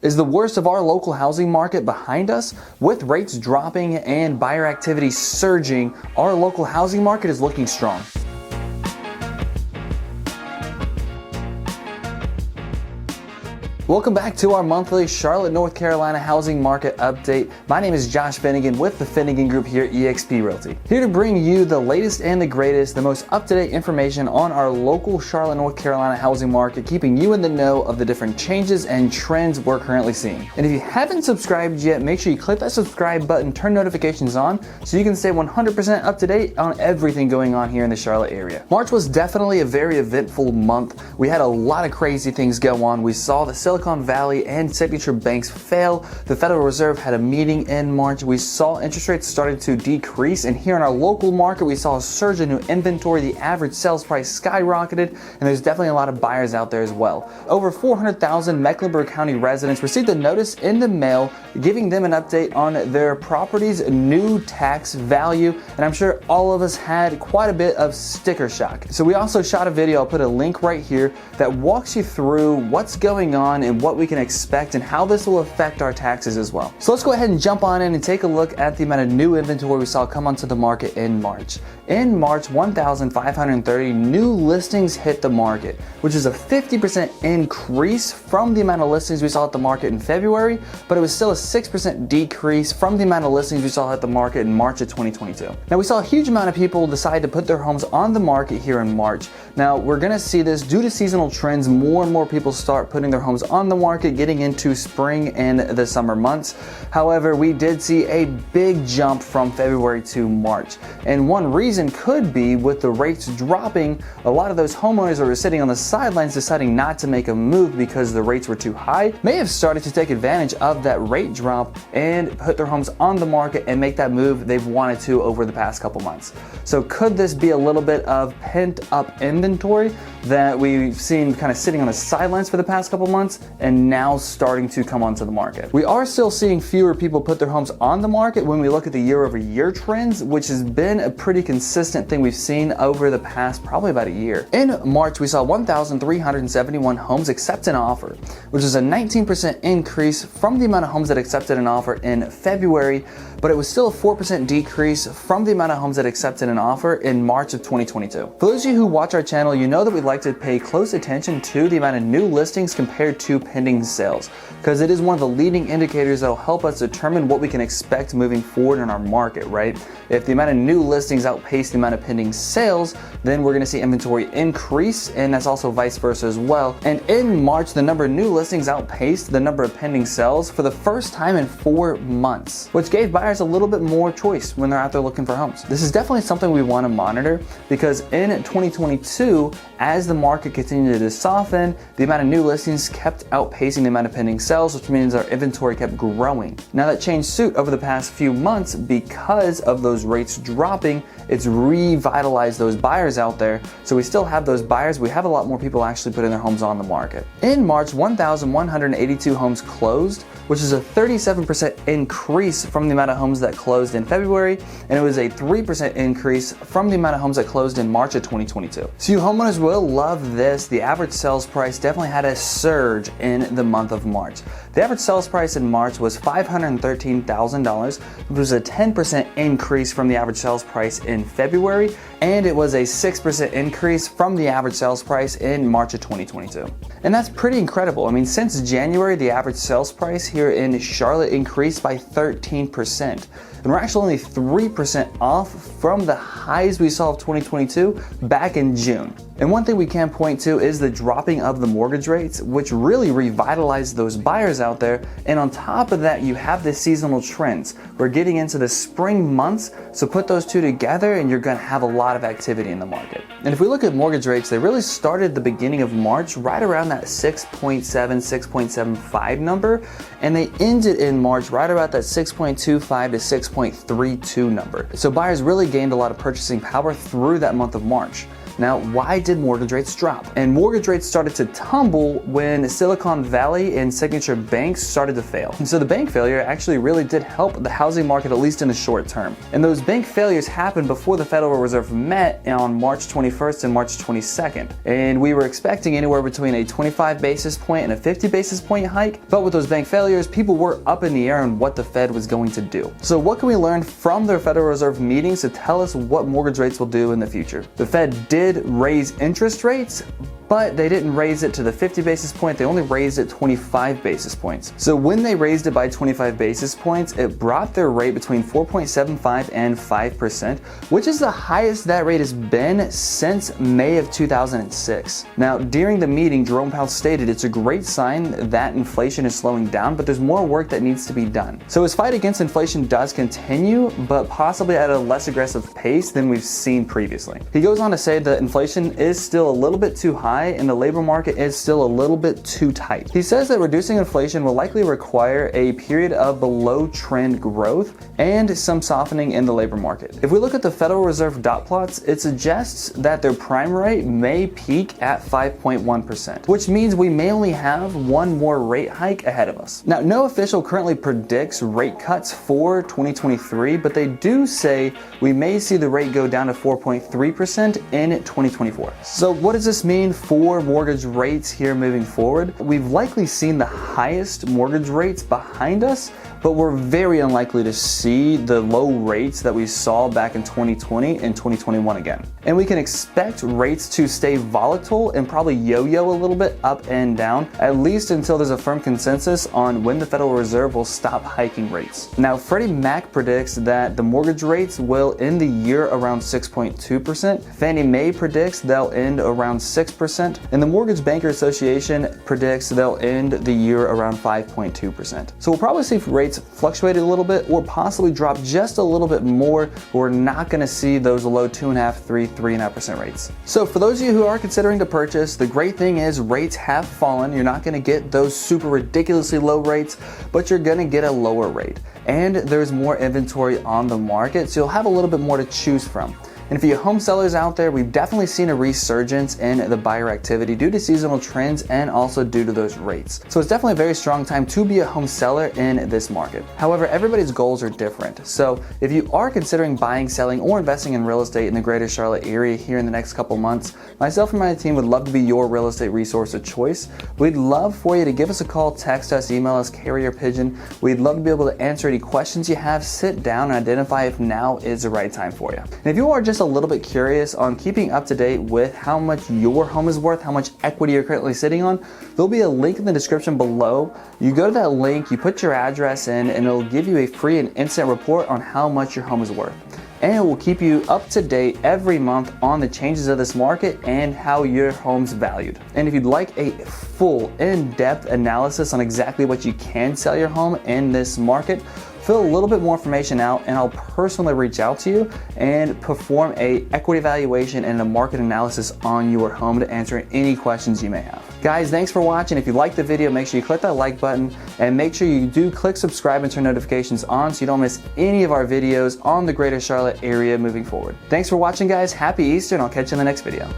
Is the worst of our local housing market behind us? With rates dropping and buyer activity surging, our local housing market is looking strong. Welcome back to our monthly Charlotte, North Carolina housing market update. My name is Josh Finigan with the Finigan Group here at eXp Realty. Here to bring you the latest and the greatest, the most up-to-date information on our local Charlotte, North Carolina housing market, keeping you in the know of the different changes and trends we're currently seeing. And if you haven't subscribed yet, make sure you click that subscribe button, turn notifications on, so you can stay 100% up to date on everything going on here in the Charlotte area. March was definitely a very eventful month. We had a lot of crazy things go on. We saw the Silicon Valley and Signature banks fail. The Federal Reserve had a meeting in March. We saw interest rates started to decrease, and here in our local market we saw a surge in new inventory. The average sales price skyrocketed, and there's definitely a lot of buyers out there as well. Over 400,000 Mecklenburg County residents received a notice in the mail giving them an update on their property's new tax value, and I'm sure all of us had quite a bit of sticker shock. So we also shot a video, I'll put a link right here, that walks you through what's going on and what we can expect and how this will affect our taxes as well. So let's go ahead and jump on in and take a look at the amount of new inventory we saw come onto the market in March. In March, 1,530 new listings hit the market, which is a 50% increase from the amount of listings we saw at the market in February, but it was still a 6% decrease from the amount of listings we saw at the market in March of 2022. Now, we saw a huge amount of people decide to put their homes on the market here in March. Now, we're gonna see this due to seasonal trends. More and more people start putting their homes on the market, getting into spring and the summer months. However, we did see a big jump from February to March. And one reason could be with the rates dropping, a lot of those homeowners that were sitting on the sidelines deciding not to make a move because the rates were too high may have started to take advantage of that rate drop and put their homes on the market and make that move they've wanted to over the past couple months. So could this be a little bit of pent up inventory that we've seen kind of sitting on the sidelines for the past couple months and now starting to come onto the market? We are still seeing fewer people put their homes on the market when we look at the year-over-year trends, which has been a pretty consistent thing we've seen over the past probably about a year. In March, we saw 1,371 homes accept an offer, which is a 19% increase from the amount of homes that accepted an offer in February, but it was still a 4% decrease from the amount of homes that accepted an offer in March of 2022. For those of you who watch our channel, you know that we like to pay close attention to the amount of new listings compared to pending sales, because it is one of the leading indicators that will help us determine what we can expect moving forward in our market, right? If the amount of new listings outpace the amount of pending sales, then we're gonna see inventory increase, and that's also vice versa as well. And in March, the number of new listings outpaced the number of pending sales for the first time in 4 months, which gave buyers a little bit more choice when they're out there looking for homes. This is definitely something we wanna monitor, because in 2022, as the market continued to soften, the amount of new listings kept outpacing the amount of pending sales, which means our inventory kept growing. Now that changed suit over the past few months because of those rates dropping. It's revitalized those buyers out there. So we still have those buyers. We have a lot more people actually putting their homes on the market. In March, 1,182 homes closed, which is a 37% increase from the amount of homes that closed in February, and it was a 3% increase from the amount of homes that closed in March of 2022. So you homeowners will love this. The average sales price definitely had a surge in the month of March. The average sales price in March was $513,000, which was a 10% increase from the average sales price in February, and it was a 6% increase from the average sales price in March of 2022. And that's pretty incredible. I mean, since January, the average sales price here in Charlotte increased by 13%. And we're actually only 3% off from the highs we saw of 2022 back in June. And one thing we can point to is the dropping of the mortgage rates, which really revitalized those buyers out there. And on top of that, you have the seasonal trends. We're getting into the spring months, so put those two together and you're gonna have a lot of activity in the market. And if we look at mortgage rates, they really started the beginning of March right around that 6.7, 6.75 number, and they ended in March right about that 6.25 to 6.32 number. So buyers really gained a lot of purchasing power through that month of March. Now, why did mortgage rates drop? And mortgage rates started to tumble when Silicon Valley and Signature banks started to fail. And so the bank failure actually really did help the housing market, at least in the short term. And those bank failures happened before the Federal Reserve met on March 21st and March 22nd. And we were expecting anywhere between a 25 basis point and a 50 basis point hike. But with those bank failures, people were up in the air on what the Fed was going to do. So what can we learn from their Federal Reserve meetings to tell us what mortgage rates will do in the future? The Fed did raise interest rates, but they didn't raise it to the 50 basis point, they only raised it 25 basis points. So when they raised it by 25 basis points, it brought their rate between 4.75 and 5%, which is the highest that rate has been since May of 2006. Now, during the meeting, Jerome Powell stated it's a great sign that inflation is slowing down, but there's more work that needs to be done. So his fight against inflation does continue, but possibly at a less aggressive pace than we've seen previously. He goes on to say that inflation is still a little bit too high and the labor market is still a little bit too tight. He says that reducing inflation will likely require a period of below trend growth and some softening in the labor market. If we look at the Federal Reserve dot plots, it suggests that their prime rate may peak at 5.1%, which means we may only have one more rate hike ahead of us. Now, no official currently predicts rate cuts for 2023, but they do say we may see the rate go down to 4.3% in 2024. So what does this mean for mortgage rates here moving forward? We've likely seen the highest mortgage rates behind us, but we're very unlikely to see the low rates that we saw back in 2020 and 2021 again. And we can expect rates to stay volatile and probably yo-yo a little bit up and down, at least until there's a firm consensus on when the Federal Reserve will stop hiking rates. Now, Freddie Mac predicts that the mortgage rates will end the year around 6.2%. Fannie Mae predicts they'll end around 6%. And the Mortgage Banker Association predicts they'll end the year around 5.2%. So we'll probably see rates fluctuate a little bit or possibly drop just a little bit more, but we're not going to see those low 2.5%, 3.5% rates. So for those of you who are considering to purchase, the great thing is rates have fallen. You're not going to get those super ridiculously low rates, but you're going to get a lower rate. And there's more inventory on the market, so you'll have a little bit more to choose from. And for you home sellers out there, we've definitely seen a resurgence in the buyer activity due to seasonal trends and also due to those rates. So it's definitely a very strong time to be a home seller in this market. However, everybody's goals are different. So if you are considering buying, selling, or investing in real estate in the greater Charlotte area here in the next couple months, myself and my team would love to be your real estate resource of choice. We'd love for you to give us a call, text us, email us, carrier pigeon. We'd love to be able to answer any questions you have, sit down and identify if now is the right time for you. And if you are just a little bit curious on keeping up to date with how much your home is worth, how much equity you're currently sitting on, there'll be a link in the description below. You go to that link, you put your address in, and it'll give you a free and instant report on how much your home is worth. And it will keep you up to date every month on the changes of this market and how your home's valued. And if you'd like a full, in-depth analysis on exactly what you can sell your home in this market, fill a little bit more information out and I'll personally reach out to you and perform a equity evaluation and a market analysis on your home to answer any questions you may have. Guys, thanks for watching. If you liked the video, make sure you click that like button and make sure you do click subscribe and turn notifications on so you don't miss any of our videos on the greater Charlotte area moving forward. Thanks for watching, guys. Happy Easter, and I'll catch you in the next video.